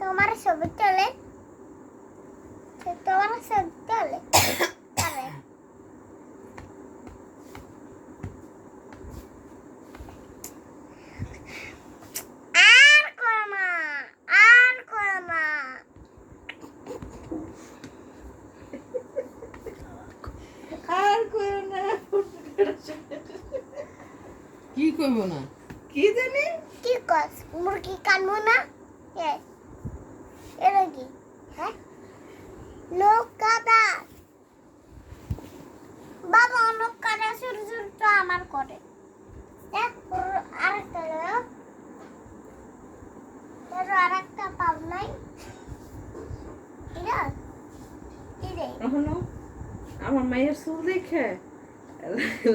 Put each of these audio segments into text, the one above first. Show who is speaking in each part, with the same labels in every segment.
Speaker 1: তোমার ছবি তোলে তোমার ছবি তোলে আর করো না আর করো না
Speaker 2: আর কইও না
Speaker 3: কি করবো না
Speaker 2: কি জানি
Speaker 1: কি কস মুরগি কানবো না এটা কি হ্যাঁ লোক কাদা বাবা লোক কাদা শুরু শুরু তো আমার করে দেখ আরেকটা আরেকটা পাব নাই এটা এটা
Speaker 2: এখনো আমার মায়ের চুল দেখে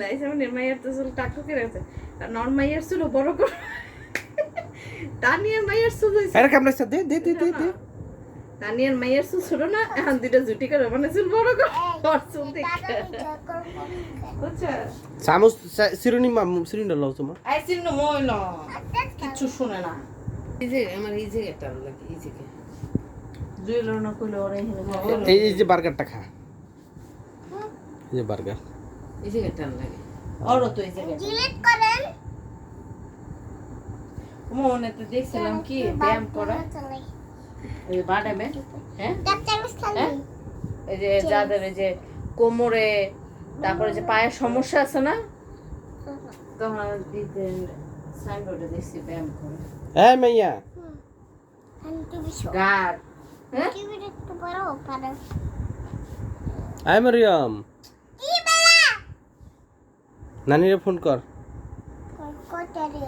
Speaker 2: লাইসামনের মায়ের তো চুল টাকু করে আছে আর নন মায়ের চুল বড় করে তানিয়ার মায়ের চুল হইছে
Speaker 4: আরে ক্যামেরা দে দে দে দে দে
Speaker 2: তানিয়ার মায়ের চুল ছোট না এখন দুইটা জুটি করে মানে চুল বড় করে ওর চুল দেখে আচ্ছা
Speaker 4: চামচ সিরুনি সিরুনি লাও তোমার
Speaker 2: আইসিন না মই না কিচ্ছু শুনে না
Speaker 3: এই যে আমার এই যে একটা লাগে এই যে
Speaker 2: জুয়েল না কইলে ওরে
Speaker 4: এই যে বার্গারটা খা এই যে বার্গার
Speaker 3: এই যে একটা লাগে
Speaker 2: ওর তো এই জায়গায়
Speaker 1: ডিলিট করেন
Speaker 2: মনে তো দেখছিলাম কি ব্যায়াম করে ওই বাডামে হ্যাঁ
Speaker 1: ডাক্তারস খালি
Speaker 2: এই যে যাদের এই যে কোমরে তারপরে যে পায়ের সমস্যা আছে না তখন দিতে সাইনবোর্ডে দেখছি ব্যায়াম করে
Speaker 4: এই মাইয়া
Speaker 1: আমি তো বিশো
Speaker 2: গার হ্যাঁ
Speaker 1: কি বিট একটু বড় পারে
Speaker 4: আই মারিয়াম
Speaker 1: কি বেলা
Speaker 4: নানিরে ফোন কর
Speaker 1: কোটারে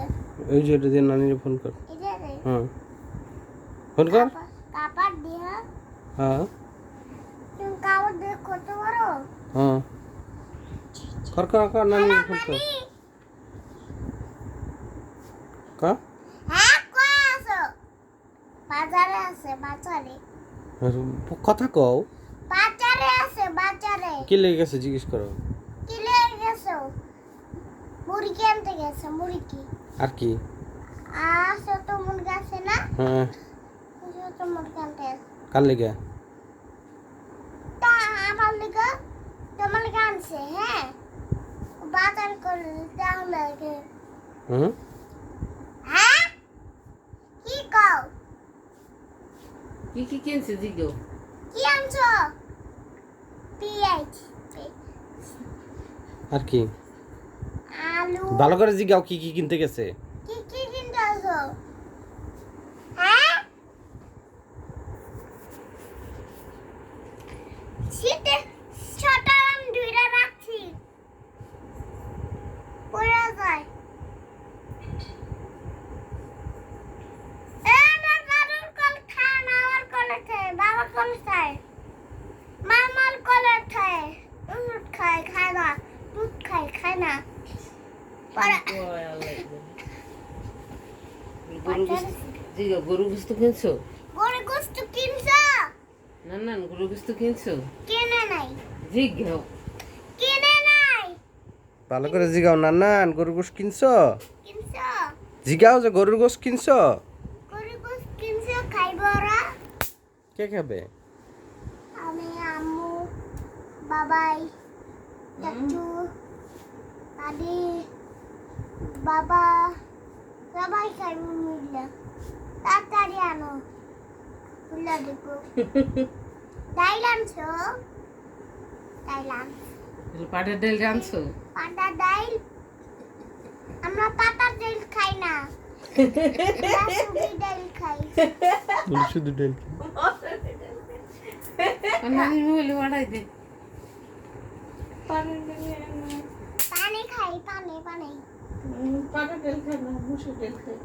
Speaker 4: ওই যে এটা দিয়ে নানিরে ফোন কর
Speaker 1: এটা রে
Speaker 4: হ্যাঁ ফোন কর
Speaker 1: কাপড় দিয়া
Speaker 4: হ্যাঁ
Speaker 1: তুমি কাপড় দিয়ে কত বড়
Speaker 4: হ্যাঁ কর কর কর নানিরে ফোন কর কা
Speaker 1: হ্যাঁ কই আছো বাজারে আছে বাজারে
Speaker 4: কথা কও
Speaker 1: বাজারে আছে বাজারে
Speaker 4: কি লেগে গেছে জিজ্ঞেস করো
Speaker 1: কি লেগে গেছো মুরগি আনতে গেছে মুরগি
Speaker 4: আর কি
Speaker 1: আসো তো মুরগি আছে না
Speaker 4: হ্যাঁ
Speaker 1: আসো তো মুরগি আনতে গেছে।
Speaker 4: কার লেগে
Speaker 1: তা আমার লিগা তোমার লিগা আনছে হ্যাঁ বাজার করে তাহলে
Speaker 4: হুম
Speaker 1: হ্যাঁ কি কও
Speaker 3: কি কিনছে দিগো
Speaker 1: কি আনছো পিএইচ
Speaker 4: আর কি
Speaker 1: আলু
Speaker 4: ভালো করে জিগাও কি কি কিনতে গেছে
Speaker 1: কি কি কিনতে আসো হ্যাঁ শীতে ছটা আমি ধুইরা রাখছি পড়ে যায় না দাদুর কল খায় না আমার কলে খায় বাবার কলে খায় মামার কলে খায় দুধ খায় না দুধ খায় না পরে
Speaker 3: দিগো গরু গোস্ত কিনছো
Speaker 1: গরু গোস্ত কিনছো
Speaker 3: না গরু গোস্ত কিনছো
Speaker 1: কিনে নাই
Speaker 3: জিগাও
Speaker 1: কিনে নাই
Speaker 4: ভালো করে জিগাও নানান গরুর গোশ কিনছো
Speaker 1: কিনছো
Speaker 4: জিগাও যে গরুর গোশ কিনছো
Speaker 1: গরু গোস্ত কিনছো খাইবো ওরা
Speaker 4: কে খাবে
Speaker 1: আমি আম্মু বাবাই চাচু দাদি বাবা সবাই খাইবো মিলে তাড়াতাড়ি আনো খুলে দেখো ডাইল আনছো ডাইল
Speaker 3: পাটের ডাল রাঁধছো
Speaker 1: পাতা ডাইল আমরা পাতার ডাইল খাই না আমরা শুধু ডাইল খাই
Speaker 4: শুধু ডাল
Speaker 3: নানি মোবাইলে পাঠাই দে
Speaker 1: পানি খাই পানি পানি
Speaker 2: পাটা তেল খাই না মুসুর তেল খাই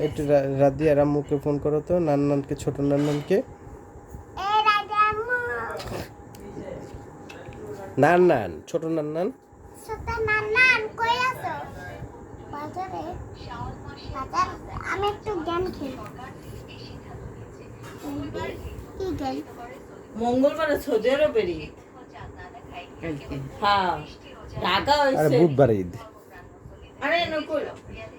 Speaker 4: একটু রাদিয়া রাম্মুকে ফোন করো তো নান্নানকে ছোট নান্নানকে
Speaker 1: এ রাজা আম্মু
Speaker 4: নান্নান ছোট নান্নান
Speaker 1: ছোট নান্নান কই আছো বাজারে বাজার আমি একটু গেম খেলবো কি গেম
Speaker 2: মঙ্গলবারে সৌদি আরবের ঈদ
Speaker 3: কালকে
Speaker 2: হ্যাঁ ঢাকা
Speaker 4: আরে
Speaker 2: হইছে
Speaker 4: বুধবার ঈদ
Speaker 2: আরে নকল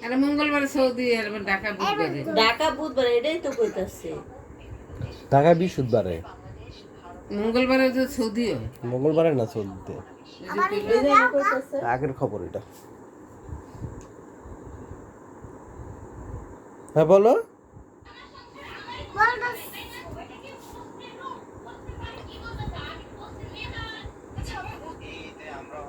Speaker 3: আরে মঙ্গলবার সৌদি আর ঢাকা বুধবারে
Speaker 2: ঢাকা বুধবার এটাই তো কইতাছে
Speaker 4: ঢাকায় বৃহস্পতিবারে,
Speaker 3: মঙ্গলবারে তো সৌদি হয়
Speaker 4: মঙ্গলবারে না চলতে।
Speaker 1: আবার একটু
Speaker 2: এটাই
Speaker 1: যাও গা।
Speaker 2: কইতাছে
Speaker 4: আগের খবর এটা। হ্যাঁ বলো।
Speaker 1: বলতেছি